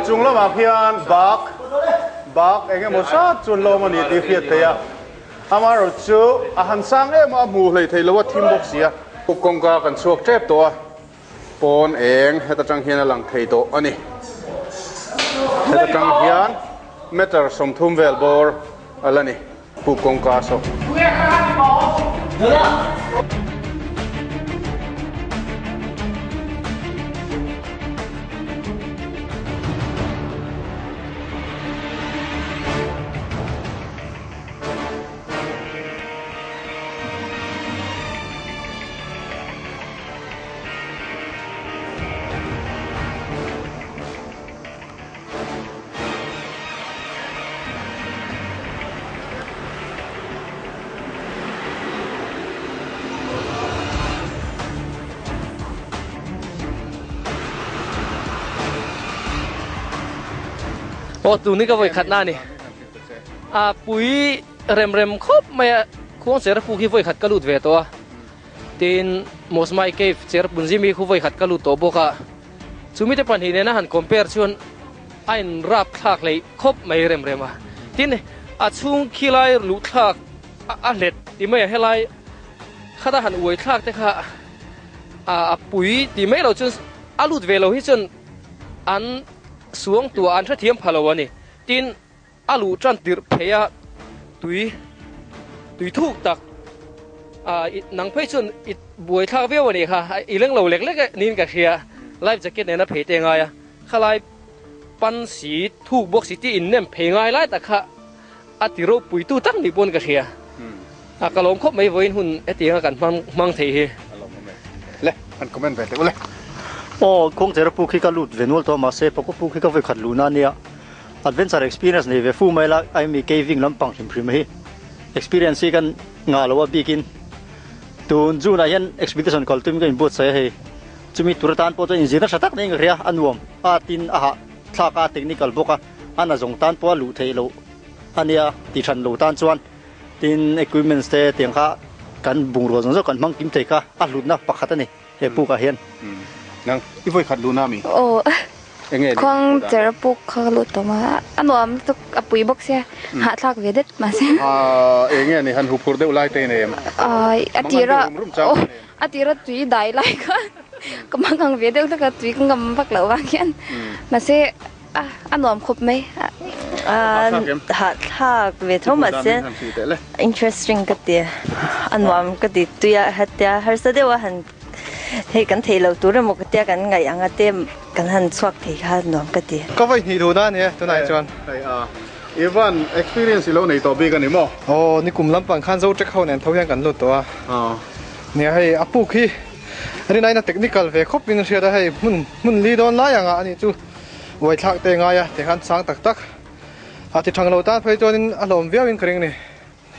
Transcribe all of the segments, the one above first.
chung lo ma phian bak enge mo sa chun lo ma ni ti phiat te ya amar chu a han sang e ma mu hlei thei lo wa thim box sia kong ka kan chuak trep to pon eng heta tang hian lang thei to ani heta tang hian meter som thum vel bor alani pu kong ka soโอ้ตัวนี้ก็ไว้ขัดหน้านี่ปุ๋ยเร็มครบไม่ควงเสียร์ฟูขี้ไว้ขัดกระลุดเวตัวตีนมอสไมเกฟเสียร์บุญซิมีคู่ไว้ขัดกระลุดตัวบกะซูมิเตปันหินเนี่ยนะหันคอมเพลชวนไอ้รับคลากเลยครบไม่เร็มอ่ะทีนี้ช่วงขี้ไล่ลุดคลากเล็ดที่ไม่ให้ไล่ข้าทหารอวยคลากแต่ค่ะปุ๋ยที่ไม่เราจนลุดเวเราที่จนอันสวงตัวอันเทียมพลวันนี่ตินลูจันติรเพยตุยทุกตักหนังเพชรอีบวยท่าเววันนี้ค่ะอีเรื่องเราเล็กๆนี่ก็เชียไลฟ์แจ็คเก็ตเนี่ยนะเพย์เองไงข้าไลฟ์ปันสีทุกบกสีที่อินเนี่ยเพย์ไงไล่แต่ค่ะติโรปุยตู้ตั้งนี่บนก็เชียกระลมครบไม่ไว้หุ่นเตียงกันมังเทียเละมันคอมเมนต์ไปเลยโอ้คงจะรับผู้ขี้กระลุดเวนัลตัวมาเซ่พวกผู้ขี้ก็ไปขัดลูน่าเนี่ย adventure experience เนี่ยเวฟูไม่ละไอมี caving ลำปังชิมพริมให้ experience กันงานเราว่าบีกินตัวจูนอายัน expedition คอลตุ้มก็อินบุตรใส่ให้จะมีตัวตันพอตัวอินจีน่าชัดตักนี่ก็เรียอันวมตินทากเทคนิคอลบุกอันน่ะส่งตันพอลู่เทโลอันเนี้ยติดชันลู่ตันส่วนติน equipment เตเตียงข้ากันบุงรัวสงสัยกันมังกิมเทก้าลู่น่ะปักขัดนี่เฮปูกะเฮียนนังที่ไฟขัดลูน่ามีโอ้ควงเจอปุกขัดลูตัวมาอันนั้นตุกปุ๋ยบกเสียหาทากเวดิตมาเสียนี่ฮันหุบพูดได้อุไลเตนเองอดีระตุยได้ไล่ก็มังกังเวดิตแล้วก็ตุยกังพักเหลวว่าเงี้ยมาเสียอันนั้นครบไหมหาทากเวทมาเสีย interesting ก็ดีอันนั้นก็ดีตุยหัดเดียฮาร์สเดียว่าหันเฮ้กันเทเราตัวเราหมกเตี้ยกันไงอังเตี้ยกันหันสวักเทข้าหนอมก็ดีก็ไปหิดูด้านนี้ตัวไหนจวนอีวัน experience เราในตัวบีกันนี่มั้งโอ้นี่กลุ่มลำปังขั้นโซ่จะเข้าเนี่ยเท่ายังกันลุดตัวเนี่ยให้อัปปุกี้อันนี้นายนักเทคนิคเวคบวินเชียได้ให้มันลีดอนไล่ยังอันนี้จู่ไว้ทักเตงไงเทขันสังตักอาทิตย์ทางเราต้านไปจนอารมณ์เวียวินคริงนี่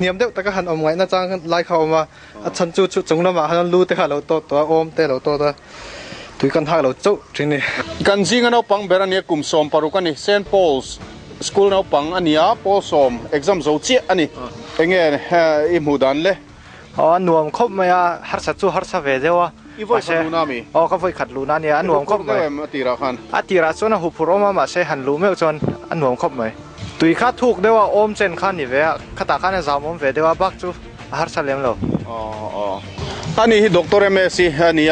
เนียมเด็กตะกันหันอมไงน่าจังไล่เข้ามาฉันจุดจงน้ำมาหันรู้แต่เราตัวอมแต่เราตัวถุยกันท่าเราจุดจริงนี่กันจริงอันเอาปังเบรันเนี่ยกลุ่มสมปารุกันนี่เซนต์พอลส์สกูลเอาปังอันนี้พอสมเอ็กซัมโซเจียอันนี้เป็นไงอิมูดันเลยหน่วงครบไหมฮัร์สัตจูฮัร์สัเวเดวะอีไฟขัดลูน่ามีก็ไฟขัดลูน่าเนี่ยหน่วงครบไหมตีราคันตีราส่วนหุบพรมามาใช้หันลูไม่จนหน่วงครบไหมตุยข้าถูกได้ว่าอมเจนข้านี่เวะข้าตาข้าเนี่ยสามอมเวเดว่าบักจูอาหารเฉลี่ยเราอันนี้ด็อกเตอร์เอ็มเอซีอันนี้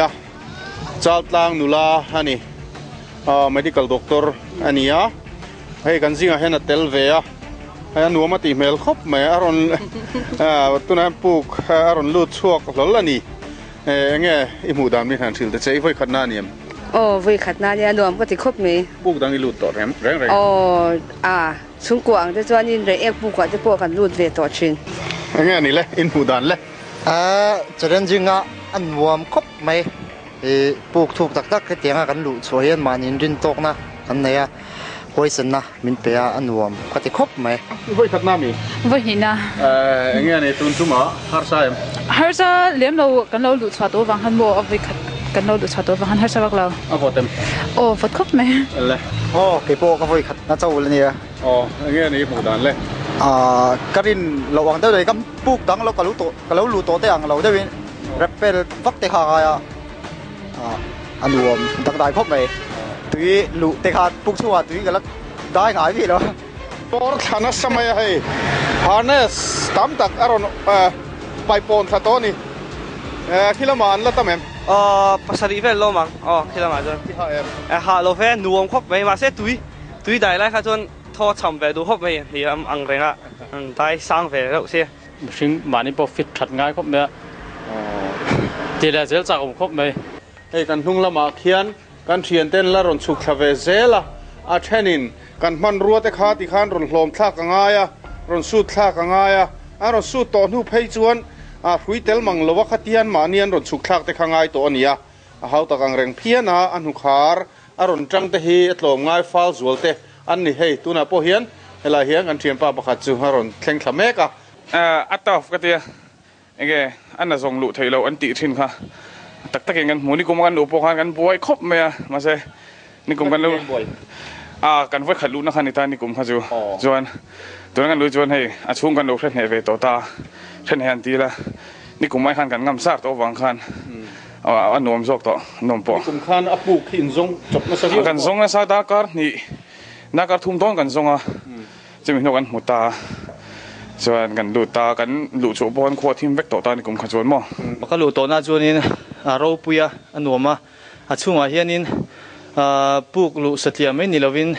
จัดลังนุลาอันนี้medical doctor อันนี้ให้กันซิงให้นัดเทลเวียให้นัวมาตีเมลครบไหมอารอนตัวนั้นปลูกอารอนลูดช่วงหล่อนี่เงี้ยอิมูดามนี่หันสิลแต่ใช้ไฟขัดหน้าเนี่ยโอ้ไฟขัดหน้าเนี่ยรวมก็ติดครบไหมปลูกดังอีลูดต่อแรงโอ้ช่วงกว่างจะจวนนี่เรียกปลูกก็จะปลูกกันลูดเวต่อชินเงี้ยนี่แหละอิมูดานเลยจะเรียนจริงอ่ะอันรวมครบไหมปลูกถูกตักให้เตียงกันลูดสวยมานินรินตกนะอันไหนหอยสันนะมินเปียอันรวมก็จะครบไหมไฟขัดหน้ามีไฟหินนะเงี้ยนี่ตุนชุ่มอ่ะฮาร์ซ่าฮาร์ซ่าเลี้ยงเรากันเราลูดสวัสดิ์วังฮันโบเอาไปขัดกันเราดูชาตัวฟังฮันฮาร์บักเราพอเต็มโอ้ฟัดครบไหมเลยโอ้กี่โปก็พอขัดน่าจะวันนี้อ๋ออย่างเงี้ยนี่หมูดานเลยกรินเราวางได้เลยก็ปลูกดังเราก็รู้ตัวก็เรารู้ตัวแต่อย่างเราได้เป็นแรปเปอร์ฟักเตะหายอันรวมต่างๆครบไหม tui lu te khat puk chuwa tui galak dai ngai vi lo por thana samaya hai harness tam tak aron paipon thatoni khilaman la tamem pasari vel lo mang khilama jon ha em ha lo ve nuông khop mai ma se tui dai lai kha jon tho cham ve du khop mai ni ang renga dai sang ve lo se sinh mani po fit thật ngay khóc mẹ thì là dễ chạc khóc mày hey kan hnung lama khian kan thian ten la ron chuk thave zela a thenin kan man ruate kha ti khan ron hlom thla ka ngaya ron su thla ka ngaya a ron su to nu phei chuan a hui tel mang lowa khatian manian ron chuk thak te khangai to ania a hau ta kang reng phiana an hu khar a ron tang te hi atlom ngai fal zualte an ni hei tuna po hian hela hian an thiam pa pakhat chu a ron thleng thameka ataf ka tia enge anna zong lu theilo an ti thin kha tak tak ngan muni kum kan lu po khan kan boy khop me ma se ni kum kan lu kan voi khalu na khan ta ni kum kha ju joan to ngan lu joan hei a chung kan lu thret ne ve to ta thren han ti la ni kum mai khan kan ngam sar to wang khan an nom jok to nom po kum khan apu khin zong chop na sa kan zong na sa da kar ni na kar thum ton kan zonga chimi no kan muta chuan kan lu ta kan lu chu bon kho thim vek to ta ni kum kha chuan mo ka lu to na chuanin a ro puya anuama a chunga hianin puk lu satlia mai ni lovin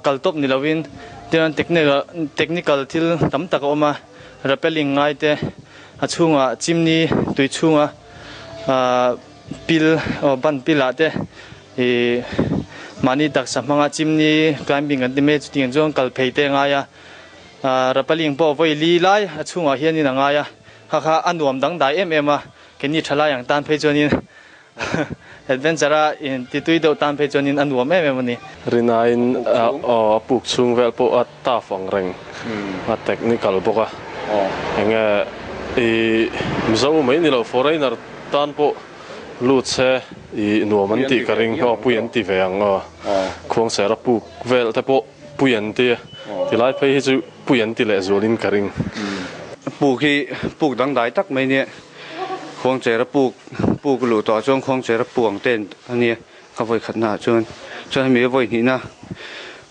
kaltop ni lovin tian technical thil tam tak oma rappelling ngai te a chunga chimni tui chunga pil ban pila te e mani tak samanga chimni climbing an me chuting jong kal pheite ngaya rappelling po voi li lai a chunga hianin angaya kha anuam dang dai a keni thala yang tan phei chonin adventure in titui do tan phei chonin anuam ni rina in puk chung vel po ta fang reng a technical boka enge mizo mai ni lo foreigner tan po lu che I nuaman ti karing puyan ti veang khuang sera puk vel te po puyan ti lai phei hi chu puyan ti le zolin karing puk dang dai tak mai ne khuang chera puk lu to chong khuang chera puang ten ani ka voi khatna chon mi voi ni na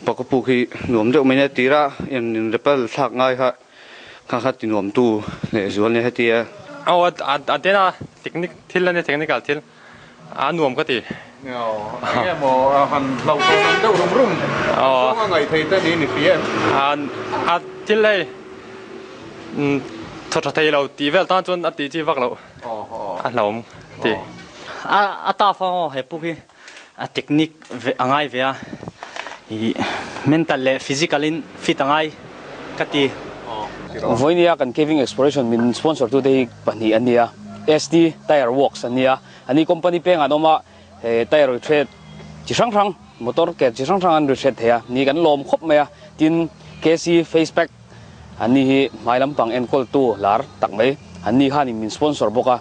pok puk hi nuam deuh mai ne tira in repel thak ngai kha ti nuam tu le zol ne hatia atena technical thil nuam ka ti nghe mo han lâu to nan deuh rum so ngai thei te ni fiam thil lai thot thei lo ti vel tan chon ati chi vak lo lom ti ta fa he pu hi technique angai ve mental le physical in fit angai kati voinia kan caving exploration min sponsor today pani ania SD Tire Works ania ani company pe nganoma tire trade chi sang motor ke chi sang an trade thea ni kan lom khop me tin KC facepack ani hi mailam pang enkol tu lar tak mai ani hani min sponsor boka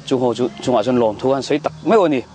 chung ho chu chunga chon lom thu an sei tak mai oni